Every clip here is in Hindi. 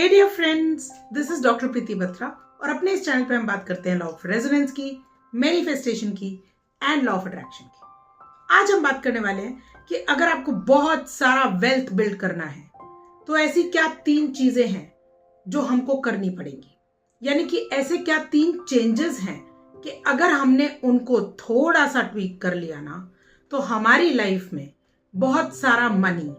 Hey dear friends, this is doctor Preeti Batra और अपने इस चैनल पे हम बात करते हैं लॉ ऑफ रेजोनेंस की, मैनिफेस्टेशन की एंड लॉ ऑफ अट्रैक्शन की। आज हम बात करने वाले हैं कि अगर आपको बहुत सारा वेल्थ बिल्ड करना है तो ऐसी क्या 3 चीजें हैं जो हमको करनी पड़ेंगी, यानी कि ऐसे क्या 3 चेंजेस हैं कि अगर हमने उनको थोड़ा सा ट्वीक कर लिया ना तो हमारी लाइफ में बहुत सारा मनी,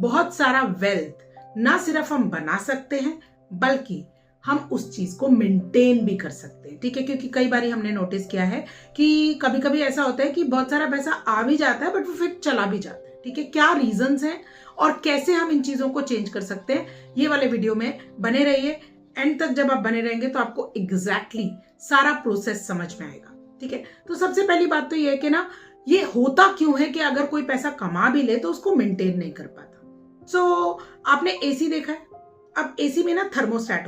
बहुत सारा वेल्थ ना सिर्फ हम बना सकते हैं बल्कि हम उस चीज को मेंटेन भी कर सकते हैं। ठीक है, क्योंकि कई बार हमने नोटिस किया है कि कभी कभी ऐसा होता है कि बहुत सारा पैसा आ भी जाता है बट वो फिर चला भी जाता है। ठीक है, क्या रीजंस हैं और कैसे हम इन चीजों को चेंज कर सकते हैं, ये वाले वीडियो में बने रहिए। एंड तक जब आप बने रहेंगे तो आपको एग्जैक्टली सारा प्रोसेस समझ में आएगा। ठीक है, तो सबसे पहली बात तो ये है कि ना, ये होता क्यों है कि अगर कोई पैसा कमा भी ले तो उसको मेंटेन नहीं कर पाता। आपने एसी देखा है, अब एसी में ना थर्मोस्टेट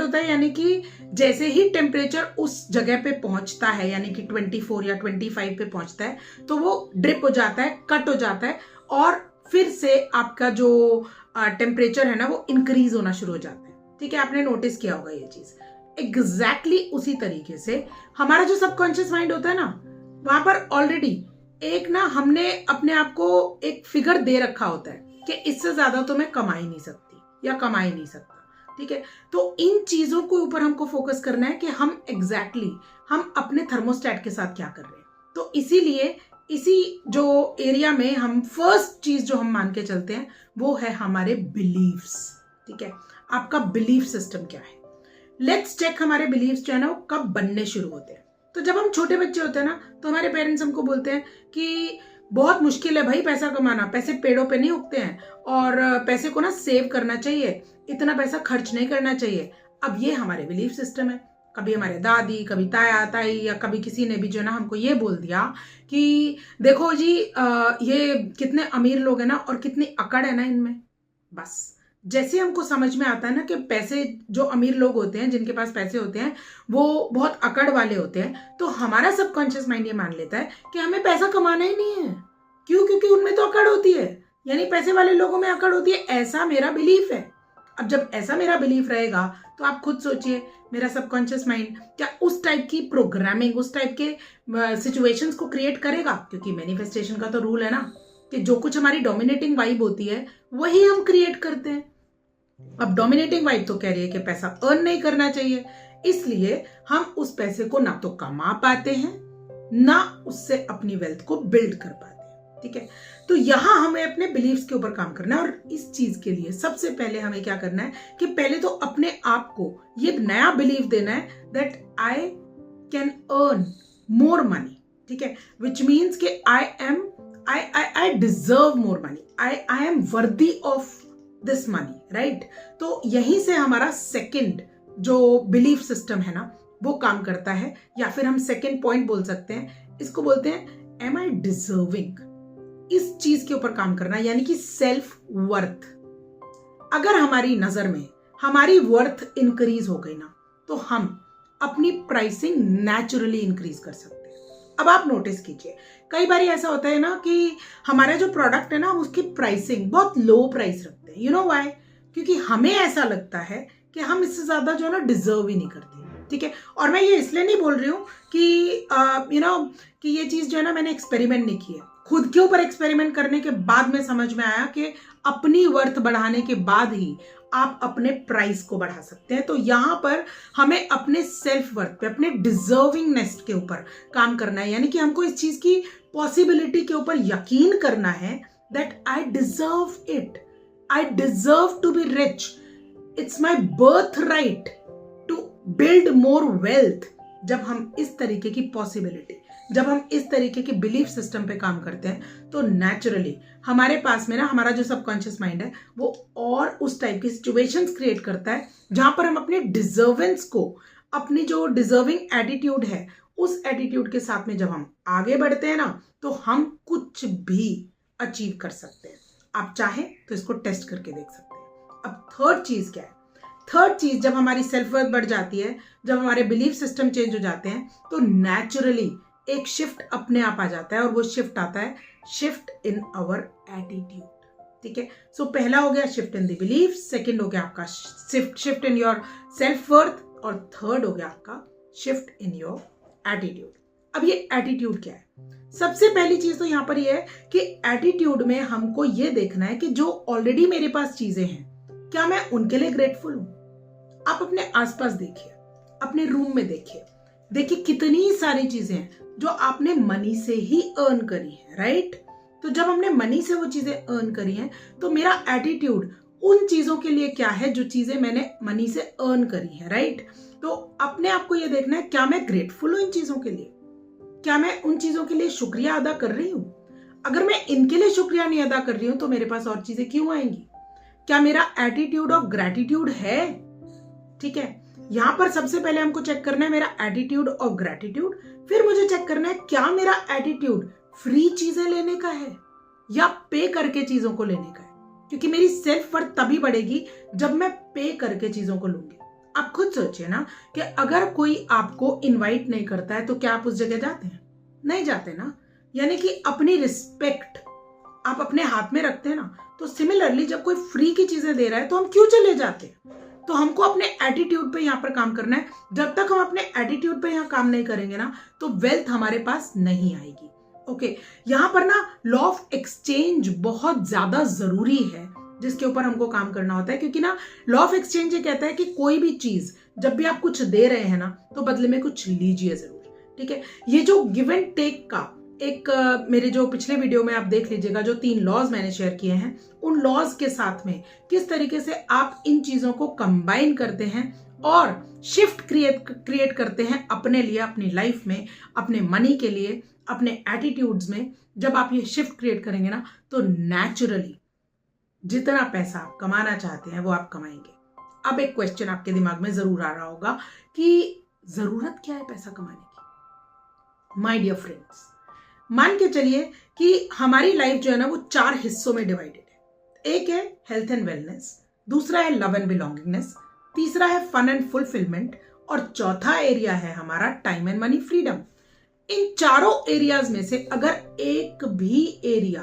होता है, यानी कि जैसे ही टेम्परेचर उस जगह पे पहुंचता है, यानी कि 24 या 25 पे पहुंचता है तो वो ड्रिप हो जाता है, कट हो जाता है और फिर से आपका जो टेम्परेचर है ना वो इंक्रीज होना शुरू हो जाता है। ठीक है, आपने नोटिस किया होगा ये चीज। एग्जैक्टली उसी तरीके से हमारा जो सबकॉन्शियस माइंड होता है ना, वहां पर ऑलरेडी एक ना हमने अपने आप को एक फिगर दे रखा होता है कि इससे ज्यादा तो मैं कमा ही नहीं सकती या कमा ही नहीं सकता। ठीक है, तो इन चीजों के ऊपर हमको फोकस करना है कि हम एग्जैक्टली हम अपने थर्मोस्टेट के साथ क्या कर रहे हैं। तो इसीलिए इसी जो एरिया में हम फर्स्ट चीज जो हम मान के चलते हैं वो है हमारे बिलीव्स। ठीक है, आपका बिलीफ सिस्टम क्या है। लेट्स चेक हमारे बिलीव्स जो है ना वो कब बनने शुरू होते हैं। तो जब हम छोटे बच्चे होते हैं ना तो हमारे पेरेंट्स हमको बोलते हैं कि बहुत मुश्किल है भाई पैसा कमाना, पैसे पेड़ों पे नहीं उगते हैं और पैसे को ना सेव करना चाहिए, इतना पैसा खर्च नहीं करना चाहिए। अब ये हमारे बिलीफ सिस्टम है। कभी हमारे दादी, कभी ताया ताई या कभी किसी ने भी जो ना हमको ये बोल दिया कि देखो जी ये कितने अमीर लोग हैं ना और कितनी अकड़ है ना इनमें। बस जैसे हमको समझ में आता है ना कि पैसे, जो अमीर लोग होते हैं जिनके पास पैसे होते हैं वो बहुत अकड़ वाले होते हैं, तो हमारा सबकॉन्शियस माइंड ये मान लेता है कि हमें पैसा कमाना ही नहीं है। क्यों? क्योंकि उनमें तो अकड़ होती है, यानी पैसे वाले लोगों में अकड़ होती है। ऐसा मेरा बिलीफ है। अब जब ऐसा मेरा बिलीफ रहेगा तो आप खुद सोचिए, मेरा सबकॉन्शियस माइंड क्या उस टाइप की प्रोग्रामिंग, उस टाइप के सिचुएशंस को क्रिएट करेगा? क्योंकि मैनिफेस्टेशन का तो रूल है ना कि जो कुछ हमारी डोमिनेटिंग वाइब होती है वही हम क्रिएट करते हैं। अब डोमिनेटिंग वाइब तो कह रही है कि पैसा अर्न नहीं करना चाहिए, इसलिए हम उस पैसे को ना तो कमा पाते हैं ना उससे अपनी वेल्थ को बिल्ड कर पाते हैं। ठीक है, तो यहां हमें अपने बिलीव्स के ऊपर काम करना है और इस चीज के लिए सबसे पहले हमें क्या करना है कि पहले तो अपने आप को ये नया बिलीव देना है that I can earn more money. ठीक है, विच मीन्स कि I deserve more money. I am worthy of this money, right? तो यहीं से हमारा सेकंड जो बिलीफ सिस्टम है ना वो काम करता है, या फिर हम सेकंड पॉइंट बोल सकते हैं, इसको बोलते हैं एम आई डिजर्विंग। इस चीज के ऊपर काम करना, यानी कि सेल्फ वर्थ। अगर हमारी नजर में हमारी वर्थ इंक्रीज हो गई ना तो हम अपनी प्राइसिंग नेचुरली इंक्रीज कर सकते हैं। अब आप नोटिस कीजिए, कई बार ऐसा होता है ना कि हमारा जो प्रोडक्ट है ना उसकी प्राइसिंग बहुत लो प्राइस रखते हैं। You know why? क्योंकि हमें ऐसा लगता है कि हम इससे ज्यादा जो है ना डिजर्व ही नहीं करते। ठीक है, और मैं ये इसलिए नहीं बोल रही हूँ कि कि ये चीज जो है ना मैंने एक्सपेरिमेंट नहीं की है। खुद के ऊपर एक्सपेरिमेंट करने के बाद में समझ में आया कि अपनी वर्थ बढ़ाने के बाद ही आप अपने प्राइस को बढ़ा सकते हैं। तो यहां पर हमें अपने सेल्फ वर्थ पे, अपने डिजर्विंगनेस के ऊपर काम करना है, यानी कि हमको इस चीज की पॉसिबिलिटी के ऊपर यकीन करना है that I deserve it, I deserve to be rich, it's my birthright to build more wealth. जब हम इस तरीके की पॉसिबिलिटी, जब हम इस तरीके के बिलीफ सिस्टम पे काम करते हैं तो नेचुरली हमारे पास में ना हमारा जो सबकॉन्शियस माइंड है वो और उस टाइप की सिचुएशंस क्रिएट करता है जहां पर हम अपने डिजर्वेंस को, अपनी जो डिजर्विंग एटीट्यूड है उस एटीट्यूड के साथ में जब हम आगे बढ़ते हैं ना तो हम कुछ भी अचीव कर सकते हैं। आप चाहें तो इसको टेस्ट करके देख सकते हैं। अब थर्ड चीज क्या है? थर्ड चीज, जब हमारी सेल्फ वर्थ बढ़ जाती है, जब हमारे बिलीफ सिस्टम चेंज हो जाते हैं तो नेचुरली एक शिफ्ट अपने आप आ जाता है और वो शिफ्ट आता है शिफ्ट इन आवर एटीट्यूड। ठीक है। सो पहला हो गया shift in the belief, second हो गया आपका shift in your self worth, और थर्ड हो गया आपका शिफ्ट इन योर एटीट्यूड। अब ये एटीट्यूड क्या है? सबसे पहली चीज तो यहां पर ये है कि एटीट्यूड में हमको ये देखना है कि जो ऑलरेडी मेरे पास चीजें हैं, क्या मैं उनके लिए ग्रेटफुल हूं? आप अपने आसपास देखिए, अपने रूम में देखिए कितनी सारी चीजें हैं जो आपने मनी से ही अर्न करी है, राइट? तो जब हमने मनी से वो चीजें अर्न करी हैं, तो मेरा एटीट्यूड उन चीजों के लिए क्या है जो चीजें मैंने मनी से अर्न करी है, राइट? तो अपने आप को ये देखना है, क्या मैं ग्रेटफुल हूं इन चीजों के लिए? क्या मैं उन चीजों के लिए शुक्रिया अदा कर रही हूं? अगर मैं इनके लिए शुक्रिया नहीं अदा कर रही हूं तो मेरे पास और चीजें क्यों आएंगी? क्या मेरा एटीट्यूड ऑफ ग्रैटिट्यूड है? ठीक है, यहां पर सबसे पहले हमको चेक करना है मेरा एटीट्यूड ऑफ ग्रैटिट्यूड, फिर मुझे चेक करना है क्या मेरा एटीट्यूड फ्री चीजें लेने का है या पे करके चीजों को लेने का है, क्योंकि मेरी सेल्फ वर्थ तभी बढ़ेगी जब मैं पे करके चीजों को लूंगी। आप खुद सोचिए ना कि अगर कोई आपको इनवाइट नहीं करता है तो क्या आप उस जगह जाते हैं? नहीं जाते ना। यानी कि अपनी रिस्पेक्ट आप अपने हाथ में रखते हैं ना। तो सिमिलरली जब कोई फ्री की चीजें दे रहा है तो हम क्यों चले जाते हैं? तो हमको अपने एटीट्यूड पे यहाँ पर काम करना है। जब तक हम अपने एटीट्यूड पे यहाँ काम नहीं करेंगे ना तो वेल्थ हमारे पास नहीं आएगी। ओके, यहाँ पर ना लॉ ऑफ एक्सचेंज बहुत ज्यादा जरूरी है जिसके ऊपर हमको काम करना होता है, क्योंकि ना लॉ ऑफ एक्सचेंज ये कहता है कि कोई भी चीज जब भी आप कुछ दे रहे हैं ना तो बदले में कुछ लीजिए जरूर। ठीक है, ये जो गिव एंड टेक का एक मेरे जो पिछले वीडियो में आप देख लीजिएगा, जो 3 लॉज मैंने शेयर किए हैं, उन लॉज के साथ में किस तरीके से आप इन चीजों को कंबाइन करते हैं और शिफ्ट क्रिएट करते हैं अपने लिए, अपनी लाइफ में, अपने मनी के लिए, अपने एटीट्यूड्स में। जब आप ये शिफ्ट क्रिएट करेंगे ना तो नेचुरली जितना पैसा आप कमाना चाहते हैं वो आप कमाएंगे। अब एक क्वेश्चन आपके दिमाग में जरूर आ रहा होगा कि जरूरत क्या है पैसा कमाने की? माय डियर फ्रेंड्स, मान के चलिए कि हमारी लाइफ जो है ना वो 4 हिस्सों में डिवाइडेड है। एक है हेल्थ एंड वेलनेस, दूसरा है लव एंड बिलोंगिंगनेस, तीसरा है फन एंड फुलफिलमेंट, और चौथा एरिया है हमारा टाइम एंड मनी फ्रीडम। इन चारों एरियाज में से अगर एक भी एरिया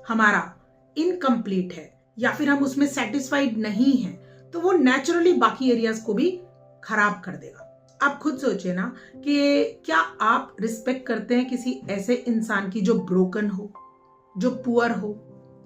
हमारा इनकम्प्लीट है या फिर हम उसमें सेटिस्फाइड नहीं हैं तो वो नेचुरली बाकी एरियाज को भी खराब कर देगा। आप खुद सोचिए ना कि क्या आप रिस्पेक्ट करते हैं किसी ऐसे इंसान की जो ब्रोकन हो, जो पुअर हो?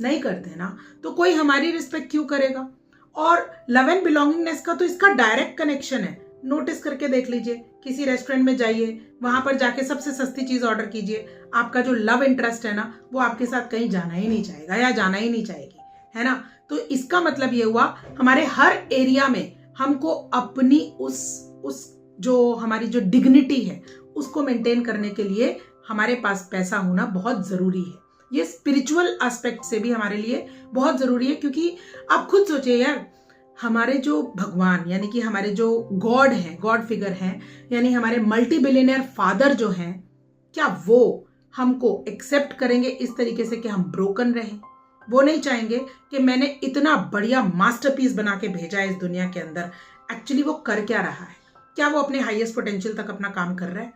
नहीं करते ना। तो कोई हमारी रिस्पेक्ट क्यों करेगा? और लव एंड बिलोंगिंगनेस का तो इसका डायरेक्ट कनेक्शन है। नोटिस करके देख लीजिए, किसी रेस्टोरेंट में जाइए, वहां पर जाके सबसे सस्ती चीज ऑर्डर कीजिए, आपका जो लव इंटरेस्ट है ना वो आपके साथ कहीं जाना ही नहीं चाहेगा या जाना ही नहीं चाहेगी, है ना? तो इसका मतलब ये हुआ हमारे हर एरिया में हमको अपनी उस जो हमारी जो डिग्निटी है उसको मेंटेन करने के लिए हमारे पास पैसा होना बहुत जरूरी है। ये स्पिरिचुअल एस्पेक्ट से भी हमारे लिए बहुत जरूरी है, क्योंकि आप खुद सोचिए यार, हमारे जो भगवान यानी कि हमारे जो गॉड हैं, गॉड फिगर हैं, यानी हमारे मल्टी बिलियनियर फादर जो हैं, क्या वो हमको एक्सेप्ट करेंगे इस तरीके से कि हम ब्रोकन रहें? वो नहीं चाहेंगे कि मैंने इतना बढ़िया मास्टरपीस बना के भेजा है इस दुनिया के अंदर, एक्चुअली वो कर क्या रहा है? क्या वो अपने हाईएस्ट पोटेंशियल तक अपना काम कर रहा है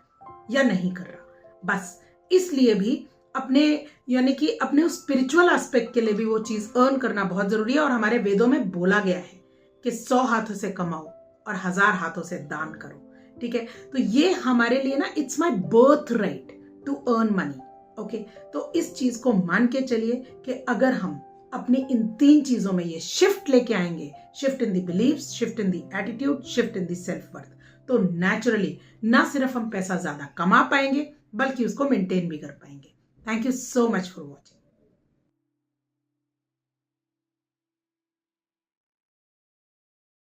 या नहीं कर रहा? बस इसलिए भी अपने यानी कि अपने उस स्पिरिचुअल एस्पेक्ट के लिए भी वो चीज अर्न करना बहुत जरूरी है। और हमारे वेदों में बोला गया है कि 100 हाथों से कमाओ और 1000 हाथों से दान करो। ठीक है, तो ये हमारे लिए ना it's my birthright to earn money. Okay, तो इस चीज को मान के चलिए कि अगर हम अपनी इन 3 चीजों में ये शिफ्ट लेके आएंगे, shift in the beliefs, shift in the attitude, shift in the self worth, तो नेचुरली ना सिर्फ हम पैसा ज्यादा कमा पाएंगे बल्कि उसको मेंटेन भी कर पाएंगे। Thank you so much for watching.